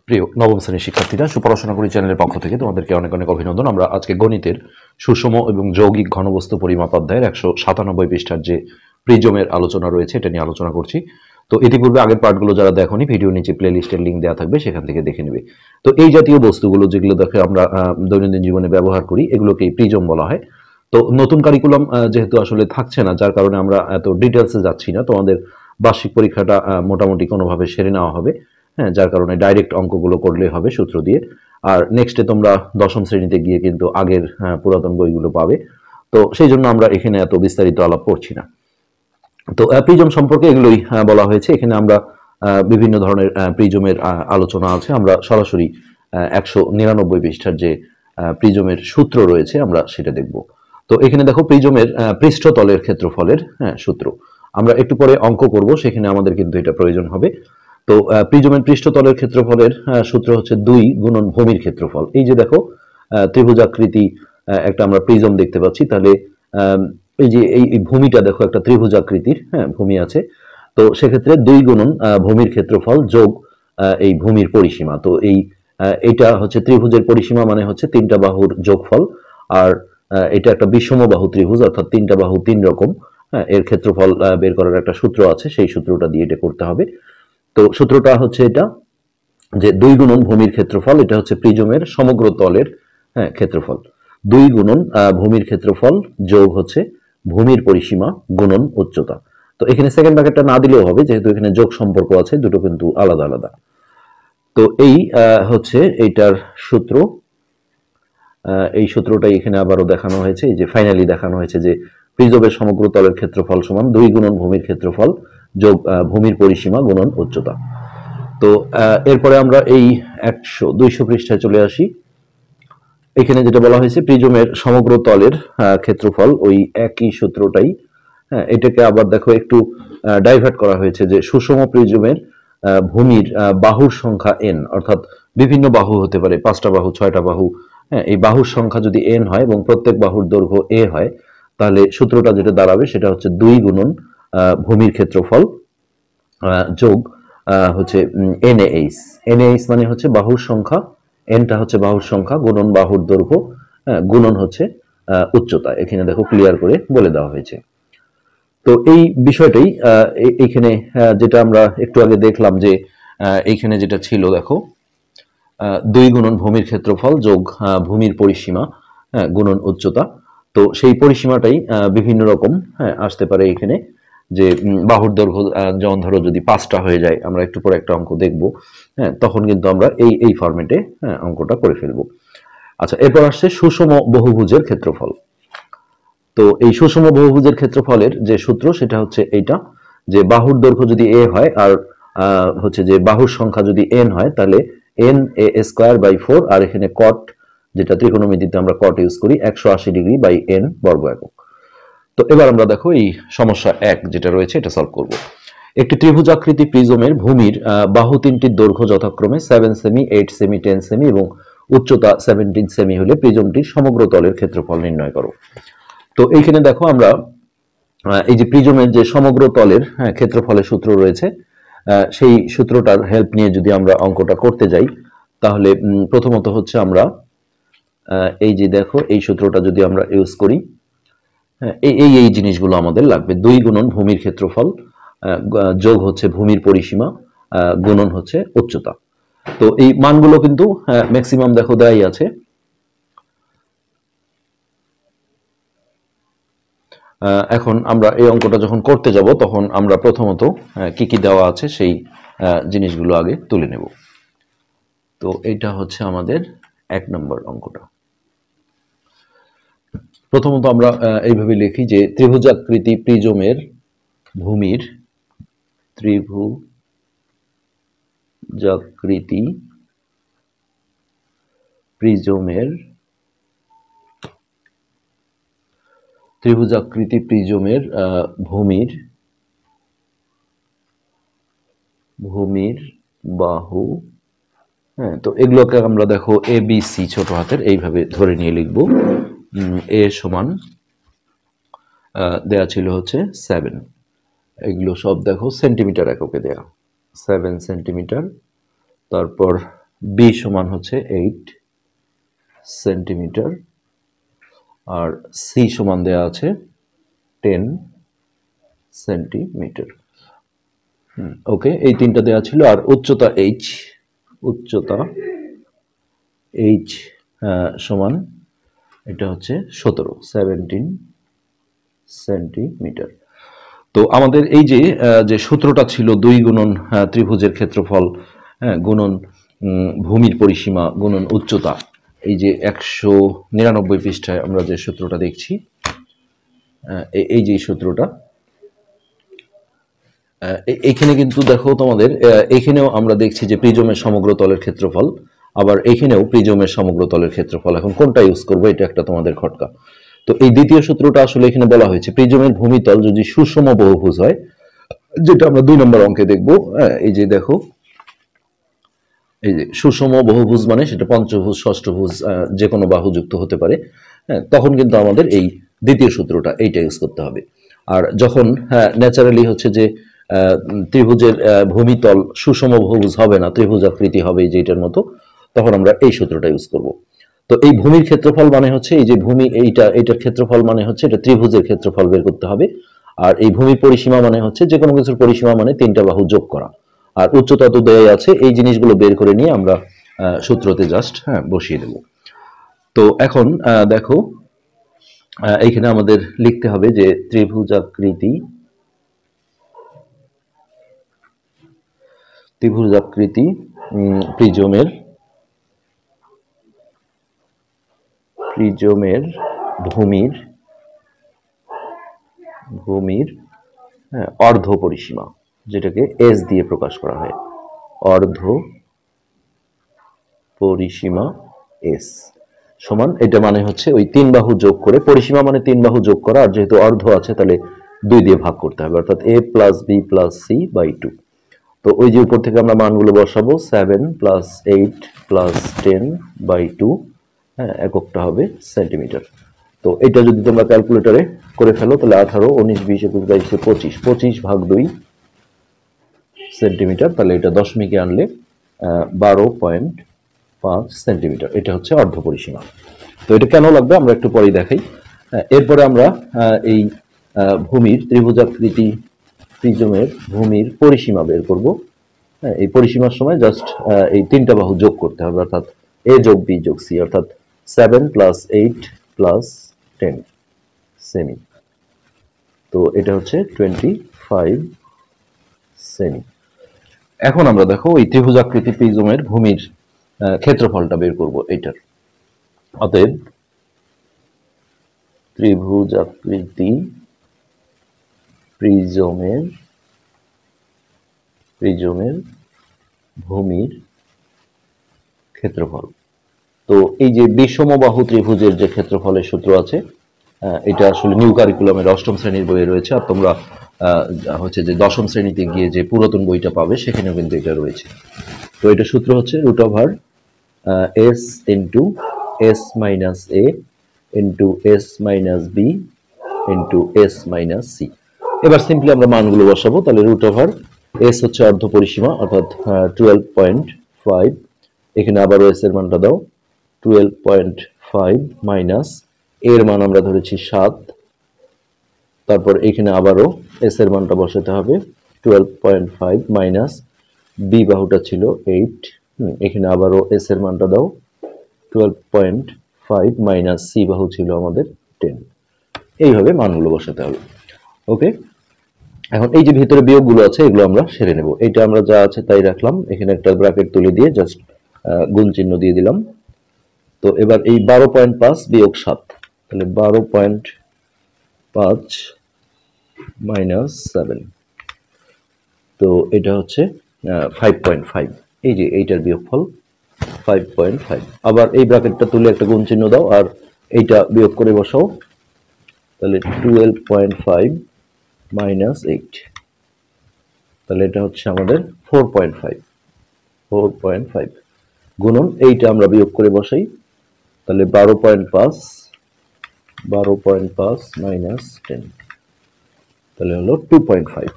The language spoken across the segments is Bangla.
প্রিয় নবম শ্রেণীর শিক্ষার্থীরা, সুপড়াশোনা করি চ্যানেলের পক্ষ থেকে তোমাদেরকে অনেক অনেক অভিনন্দন। আমরা আজকে গণিতের সুষম এবং যৌগিক ঘনবস্তু পরিমাপ অধ্যায়ের 197 পৃষ্ঠার যে প্রিজমের আলোচনা রয়েছে এটা নিয়ে আলোচনা করছি। তো ইতিপূর্বে আগের পার্টগুলো যারা দেখোনি, ভিডিও নিচে প্লে লিস্টের লিঙ্ক দেওয়া থাকবে, সেখান থেকে দেখে নেবে। তো এই জাতীয় বস্তুগুলো যেগুলো দেখে আমরা দৈনন্দিন জীবনে ব্যবহার করি, এগুলোকেই প্রিজম বলা হয়। তো নতুন কারিকুলাম যেহেতু আসলে থাকছে না, যার কারণে আমরা এত ডিটেলসে যাচ্ছি না। তোমাদের বার্ষিক পরীক্ষাটা মোটামুটি কোনোভাবে সেরে নেওয়া হবে, হ্যাঁ, যার কারণে ডাইরেক্ট অঙ্কগুলো করলে হবে সূত্র দিয়ে। আর নেক্সটে তোমরা দশম শ্রেণীতে গিয়ে কিন্তু আগের পুরাতন বইগুলো পাবে। তো সেই জন্য আমরা এখানে এত বিস্তারিত আলাপ করছি না। তো প্রিজম সম্পর্কে এগুলোই বলা হয়েছে। এখানে আমরা বিভিন্ন ধরনের প্রিজমের আলোচনা আছে। আমরা সরাসরি 199 পৃষ্ঠার যে প্রিজমের সূত্র রয়েছে আমরা সেটা দেখব। তো এখানে দেখো প্রিজমের পৃষ্ঠতলের ক্ষেত্রফলের সূত্র। আমরা একটু পরে অঙ্ক করব, সেখানে আমাদের কিন্তু এটা প্রয়োজন হবে। তো প্রিজমের পৃষ্ঠতলের ক্ষেত্রফলের সূত্র হচ্ছে 2 গুণন ভূমির ক্ষেত্রফল। এই যে দেখো ত্রিভুজাকৃতি একটা আমরা প্রিজম দেখতে পাচ্ছি, তাহলে এই যে এই ভূমিটা দেখো একটা ত্রিভুজাকৃতির, হ্যাঁ, ভূমি আছে। তো সেক্ষেত্রে 2 গুণন ভূমির ক্ষেত্রফল যোগ এই ভূমির পরিসীমা। তো এইটা হচ্ছে ত্রিভুজের পরিসীমা, মানে হচ্ছে 3টা বাহুর যোগফল। আর এটা একটা বিষমবাহু ত্রিভুজ, অর্থাৎ 3টা বাহু 3 রকম। হ্যাঁ, এর ক্ষেত্রফল বের করার একটা সূত্র আছে, সেই সূত্রটা দিয়ে এটা করতে হবে। তো সূত্রটা হচ্ছে এটা, যে 2 গুণন ভূমির ক্ষেত্রফল, এটা হচ্ছে প্রিজমের সমগ্র তলের ক্ষেত্রফল। 2 গুণন ভূমির ক্ষেত্রফল যোগ হচ্ছে ভূমির পরিসীমা গুণন উচ্চতা। তো এখানে সেকেন্ড ব্র্যাকেটটা না দিলেও হবে, যেহেতু এখানে যোগ সম্পর্ক আছে, দুটো কিন্তু আলাদা আলাদা। তো এই হচ্ছে এইটার সূত্র। এই সূত্রটাই এখানে আবারও দেখানো হয়েছে, এই যে ফাইনালি দেখানো হয়েছে যে প্রিজমের সমগ্র তলের ক্ষেত্রফল সমান 2 গুণন ভূমির ক্ষেত্রফল যোগ ভূমির পরিসীমা গুণন উচ্চতা। তো এরপরে আমরা এই 200 পৃষ্ঠায় চলে আসি। এখানে যেটা বলা হয়েছে প্রিজমের সমগ্র তলের ক্ষেত্রফল, ওই একই সূত্রটাই। হ্যাঁ, এটাকে আবার দেখো একটু ডাইভার্ট করা হয়েছে, যে সুষম প্রিজমের ভূমির বাহুর সংখ্যা n, অর্থাৎ বিভিন্ন বাহু হতে পারে, 5টা বাহু, 6টা বাহু। হ্যাঁ, এই বাহুর সংখ্যা যদি n হয় এবং প্রত্যেক বাহুর দৈর্ঘ্য a হয়, তাহলে সূত্রটা যেটা দাঁড়াবে সেটা হচ্ছে 2 গুণন ভূমির ক্ষেত্রফল যোগ হচ্ছে NaH। NaH মানে হচ্ছে বাহুর সংখ্যা, nটা হচ্ছে বাহুর সংখ্যা গুণন বাহুর দৈর্ঘ্য, গুণন হচ্ছে উচ্চতা। এখানে দেখো ক্লিয়ার করে বলে দেওয়া হয়েছে। তো এই বিষয়টাই এখানে যেটা আমরা একটু আগে দেখলাম, যে এইখানে যেটা ছিল দেখো 2 গুণন ভূমির ক্ষেত্রফল যোগ ভূমির পরিসীমা গুণন উচ্চতা। তো সেই পরিসীমাটাই বিভিন্ন রকম আসতে পারে এখানে, যে বাহুর দৈর্ঘ্য যেমন ধরো যদি 5টা হয়ে যায়, আমরা একটু পরে একটা অঙ্ক দেখব, হ্যাঁ, তখন কিন্তু আমরা এই ফরম্যাটে অঙ্কটা করে ফেলবো। আচ্ছা, এরপর আসছে সুষম বহুভুজের ক্ষেত্রফল। তো এই সুষম বহুভুজের ক্ষেত্রফলের যে সূত্র সেটা হচ্ছে এইটা, যে বাহুর দৈর্ঘ্য যদি a হয় আর হচ্ছে যে বাহুর সংখ্যা যদি n হয়, তাহলে n/a²/4, আর এখানে cot, যেটা ত্রিকোণমিতিতে আমরা cot ইউজ করি, 180 ডিগ্রি বাই n বর্গ একক। তো এবার আমরা দেখো এই সমস্যা 1 যেটা রয়েছে এটা সলভ করব। একটি ত্রিভুজাকৃতি প্রিজমের ভূমির বাহু তিনটির দৈর্ঘ্য যথাক্রমে 7 সেমি, 8 সেমি, 10 সেমি এবং উচ্চতা 17 সেমি হলে প্রিজমটির সমগ্র তলের ক্ষেত্রফল নির্ণয় করো। তো এইখানে দেখো আমরা এই যে প্রিজমের যে সমগ্র তলের ক্ষেত্রফলের সূত্র রয়েছে, সেই সূত্রটার হেল্প নিয়ে যদি আমরা অঙ্কটা করতে যাই, তাহলে প্রথমত হচ্ছে আমরা এই যে দেখো এই সূত্রটা যদি আমরা ইউজ করি, এই জিনিসগুলো আমাদের লাগবে। 2 গুণন ভূমির ক্ষেত্রফল যোগ হচ্ছে ভূমির পরিসীমা গুণন হচ্ছে উচ্চতা। তো এই মানগুলো কিন্তু ম্যাক্সিমাম দেখো দেয়াই আছে। এখন আমরা এই অঙ্কটা যখন করতে যাব, তখন আমরা প্রথমত কি কি দেওয়া আছে সেই জিনিসগুলো আগে তুলে নেব। তো এটা হচ্ছে আমাদের 1 নম্বর অঙ্কটা। প্রথমত আমরা এইভাবে লিখি যে ত্রিভুজাকৃতি প্রিজমের ভূমির, ত্রিভুজাকৃতি প্রিজমের ভূমির বাহু, হ্যাঁ, তো এগুলোকে আমরা দেখো ABC ছোট হাতের এইভাবে ধরে নিয়ে লিখব। a সমান দেয়া ছিল হচ্ছে 7, এগুলো সব দেখো সেন্টিমিটার এককে দেয়া, 7 সেন্টিমিটার। তারপর বি সমান হচ্ছে 8 সেন্টিমিটার, আর সি সমান দেয়া আছে 10 সেন্টিমিটার। ওকে, এই তিনটা দেওয়া ছিল। আর উচ্চতা এইচ, উচ্চতা এইচ সমান এটা হচ্ছে 17 সেন্টিমিটার। তো আমাদের এই যে সূত্রটা ছিল 2 গুণন ত্রিভুজের ক্ষেত্রফল গুণন ভূমির পরিসীমা গুণন উচ্চতা, এই যে 199 পৃষ্ঠায় আমরা যে সূত্রটা দেখছি, এই যে সূত্রটা, এখানে কিন্তু দেখো তোমাদের এখানেও আমরা দেখছি যে প্রিজমের সমগ্র তলের ক্ষেত্রফল, আবার এখানেও প্রিজমের সমগ্র তলের ক্ষেত্রফল। এখন কোনটা ইউজ করবো, এটা একটা তোমাদের খটকা। তো এই দ্বিতীয় সূত্রটা আসলে এখানে বলা হয়েছে প্রিজমের ভূমিতল যদি সুষম বহুভুজ হয়, যেটা আমরা 2 নম্বর অঙ্কে দেখবো। এই যে দেখো, এই যে সুষম বহুভুজ মানে সেটা পঞ্চভুজ ষষ্ঠভুজ যে কোনো বাহু যুক্ত হতে পারে। তখন কিন্তু আমাদের এই দ্বিতীয় সূত্রটা এইটা ইউজ করতে হবে। আর যখন ন্যাচারালি হচ্ছে যে ত্রিভুজের ভূমিতল সুষম বহুভুজ হবে না, ত্রিভুজ আকৃতি হবে যেটার মতো, তখন আমরা এই সূত্রটা ইউজ করব। তো এই ভূমির ক্ষেত্রফল মানে হচ্ছে এই যে ভূমি, এইটার ক্ষেত্রফল মানে হচ্ছে এটা ত্রিভুজের ক্ষেত্রফল বের করতে হবে। আর এই ভূমির পরিসীমা মানে হচ্ছে যে কোনো কিছুর পরিসীমা মানে তিনটা বাহু যোগ করা। আর উচ্চতা তো দেয়া আছে, এই জিনিসগুলো বের করে নিয়ে আমরা সূত্রতে জাস্ট বসিয়ে দেব। তো এখন দেখো, এইখানে আমাদের লিখতে হবে যে ত্রিভুজাকৃতি প্রিজমের ভূমির অর্ধ পরিসীমা, যেটাকে এস দিয়ে প্রকাশ করা হয়, অর্ধ পরিসীমা এস সমান, এটা মানে হচ্ছে ওই 3 বাহু যোগ করে, পরিসীমা মানে 3 বাহু যোগ করা, আর যেহেতু অর্ধ আছে তাহলে 2 দিয়ে ভাগ করতে হবে, অর্থাৎ a plus B plus C by 2। তো ওই যে উপর থেকে আমরা মানগুলো বসাবো, 7 প্লাস 8 প্লাস 10 বাই 2, এককটা হবে সেন্টিমিটার। তো এটা যদি তোমরা ক্যালকুলেটরে করে ফেলো তাহলে 18, 19, 20, 21, 22, 25, 25 ভাগ 2 সেন্টিমিটার, তাহলে এটা দশমিকে আনলে 12.5 সেন্টিমিটার। এটা হচ্ছে অর্ধ পরিসীমা। তো এটা কেন লাগবে আমরা একটু পরেই দেখাই। এরপরে আমরা এই ভূমির ত্রিভুজাকৃতি প্রিজমের ভূমির পরিসীমা বের করব। এই পরিসীমার সময় জাস্ট এই তিনটা বাহু যোগ করতে হবে, অর্থাৎ এ যোগ বি যোগ সি, অর্থাৎ 7 প্লাস 8 প্লাস 10 সেমি। তো এটা হচ্ছে 25 সেমি। এখন আমরা দেখো এই ত্রিভুজাকৃতি প্রিজমের ভূমির ক্ষেত্রফলটা বের করব এইটার। অতএব ত্রিভুজাকৃতি প্রিজমের ভূমির ক্ষেত্রফল। তো এই যে বিষমবাহু ত্রিভুজের যে ক্ষেত্রফলের সূত্র আছে, এটা আসলে নিউ কারিকুলামের 8ম শ্রেণীর বইয়ে রয়েছে, আর তোমরা হচ্ছে যে 10ম শ্রেণীতে গিয়ে যে পুরাতন বইটা পাবে সেখানেও কিন্তু এটা রয়েছে। তো এটা সূত্র হচ্ছে √(s * s - a * s - b * s - c)। এবার সিম্পলি আমরা মানগুলো বসাবো। তাহলে √(s) হচ্ছে অর্ধ পরিসীমা, অর্থাৎ 12.5। এখানে আবারও s এর মানটা দাও, 12.5 মাইনাস এর মান আমরা ধরেছি 7, তারপর এখানে আবারও s এর মানটা বসাতে হবে, 12.5 মাইনাস বি বাহুটা ছিল 8, এখানে আবারও s এর মানটা দাও, 12.5 মাইনাস সি বাহু ছিল আমাদের 10। এইভাবে মানগুলো বসাতে হবে। ওকে, এখন এই যে ভিতরে বিয়োগগুলো আছে এগুলো আমরা সেরে নেব। এটা আমরা যা আছে তাই রাখলাম, এখানে একটা ব্র্যাকেট তুলে দিয়ে জাস্ট গুণ চিহ্ন দিয়ে দিলাম। তো এবার এই 12.5 বিয়োগ 7, তাহলে 12.5 মাইনাস 7, তো এটা হচ্ছে 5.5। এই যে এইটার বিয়োগফল 5.5। আবার এই ব্র্যাকেটটা তুলে একটা গুণ চিহ্ন দাও, আর এইটা বিয়োগ করে বসাও, তাহলে 12.5 মাইনাস 8, তাহলে এটা হচ্ছে আমাদের 4.5 গুণন এইটা আমরা বিয়োগ করে বসাই, তাহলে 12.5 মাইনাস 10, তাহলে হলো 2.5।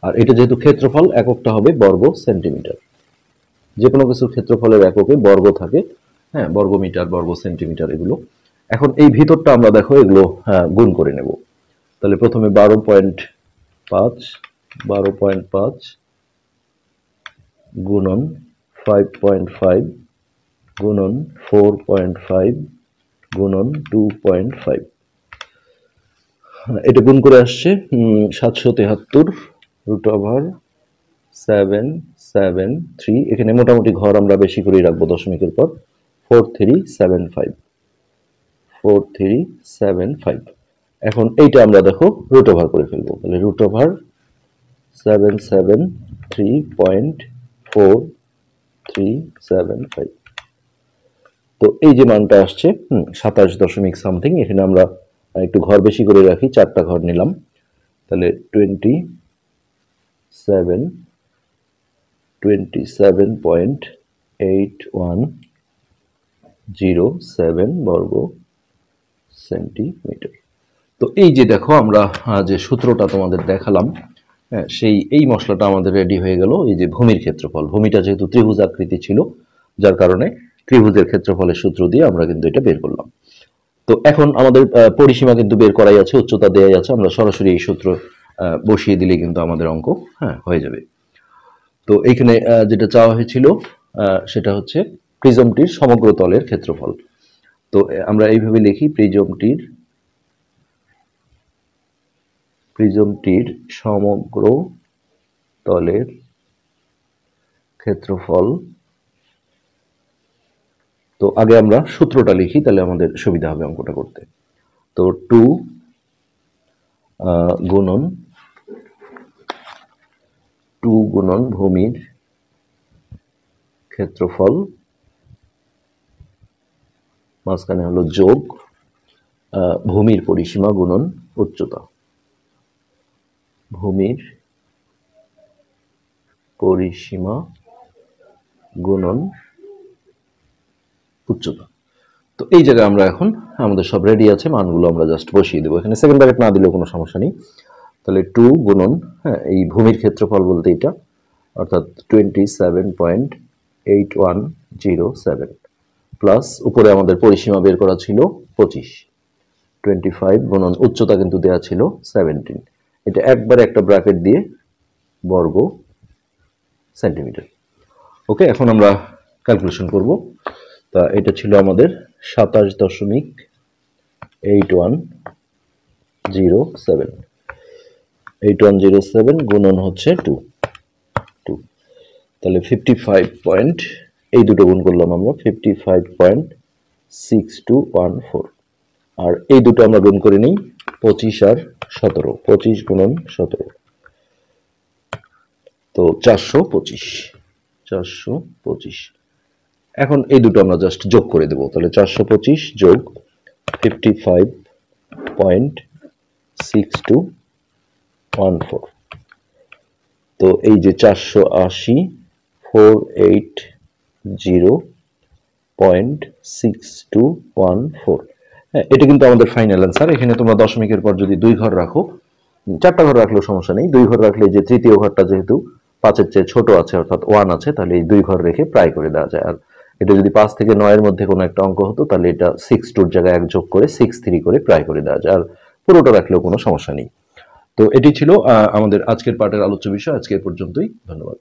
আর এটা যেহেতু ক্ষেত্রফল, এককটা হবে বর্গ সেন্টিমিটার। যে কোনো কিছুর ক্ষেত্রফলের এককে বর্গ থাকে, হ্যাঁ, বর্গ মিটার, বর্গ সেন্টিমিটার এগুলো। এখন এই ভিতরটা আমরা দেখো এগুলো গুণ করে নেব। তাহলে প্রথমে 12.5 12.5 গুণন 5.5 গুণন 4.5 গুণন 2.5, এটা গুণ করে আসছে 773 √773। এখানে মোটামুটি ঘর আমরা বেশি করেই রাখবো দশমিকের পর, 4375। এখন এইটা আমরা দেখো রুট ওভার করে ফেলবো। তাহলে √773.4375। তো এই যে মানটা আসছে 27 দশমিক সামথিং। এখানে আমরা একটু ঘর বেশি করে রাখি, 4টা ঘর নিলাম। তাহলে 27.8107 বর্গ সেন্টিমিটার। তো এই যে দেখো আমরা যে সূত্রটা তোমাদের দেখালাম, সেই এই মশলাটা আমাদের রেডি হয়ে গেল। এই যে ভূমির ক্ষেত্রফল, ভূমিটা যেহেতু ত্রিভুজ আকৃতি ছিল, যার কারণে ত্রিভুজের ক্ষেত্রফলের সূত্র দিয়ে আমরা কিন্তু এটা বের করলাম। তো এখন আমাদের পরিসীমা কিন্তু বের করাই আছে, উচ্চতা দেয়াই আছে, আমরা সরাসরি এই সূত্র বসিয়ে দিলে কিন্তু আমাদের অঙ্ক হয়ে যাবে। তো এইখানে যেটা চাওয়া হয়েছিল সেটা হচ্ছে প্রিজমটির সমগ্র তলের ক্ষেত্রফল। তো আমরা এইভাবে লিখি, প্রিজমটির সমগ্র তলের ক্ষেত্রফল। তো আগে আমরা সূত্রটা লিখি, তাহলে আমাদের সুবিধা হবে অঙ্কটা করতে। তো 2 গুণন ভূমির ক্ষেত্রফল, মাঝখানে হলো যোগ ভূমির পরিসীমা গুণন উচ্চতা, ভূমির পরিসীমা গুণন উচ্চতা। তো এই জায়গায় আমরা এখন আমাদের সব রেডি আছে, মানগুলো আমরা জাস্ট বসিয়ে দেবো। এখানে সেকেন্ড ব্র্যাকেট না দিলেও কোনো সমস্যা নেই। তাহলে 2 গুণন এই ভূমির ক্ষেত্রফল বলতে এটা, অর্থাৎ 27.8107 প্লাস উপরে আমাদের পরিসীমা বের করা ছিল 25, 25 গুণন উচ্চতা কিন্তু দেয়া ছিল 17, এটা একবারে একটা ব্র্যাকেট দিয়ে বর্গ সেন্টিমিটার। ওকে, এখন আমরা ক্যালকুলেশন করব। তা এটা ছিল আমাদের 27.8107 গুণন হচ্ছে 2, তাহলে 55 এই দুটো গুণ করলাম আমরা 55.6214, আর এই দুটো আমরা গুণ করে নিই 25 আর 17, 25 গুণন 17, তো 425। এখন এই দুটো আমরা জাস্ট যোগ করে দেব। তাহলে 425 যোগ 55.6214, তো এই যে 480.6214, এটা কিন্তু আমাদের ফাইনাল অ্যান্সার। এখানে তোমরা দশমিকের পর যদি 2 ঘর রাখো, 4টা ঘর রাখলেও সমস্যা নেই, 2 ঘর রাখলে যে তৃতীয় ঘরটা যেহেতু 5-এর চেয়ে ছোট আছে, অর্থাৎ 1 আছে, তাহলে এই 2 ঘর রেখে প্রায় করে দেওয়া যায়। আর এটা যদি 5 থেকে 9 এর মধ্যে কোনো একটা অঙ্ক হতো, তাহলে এটা 6 জায়গায় 1 যোগ করে 6-3 করে প্রায় করে দেওয়া যায়, আর পুরোটা রাখলেও কোনো সমস্যা নেই। তো এটি ছিল আমাদের আজকের পাঠের আলোচ্য বিষয়। আজকে পর্যন্তই, ধন্যবাদ।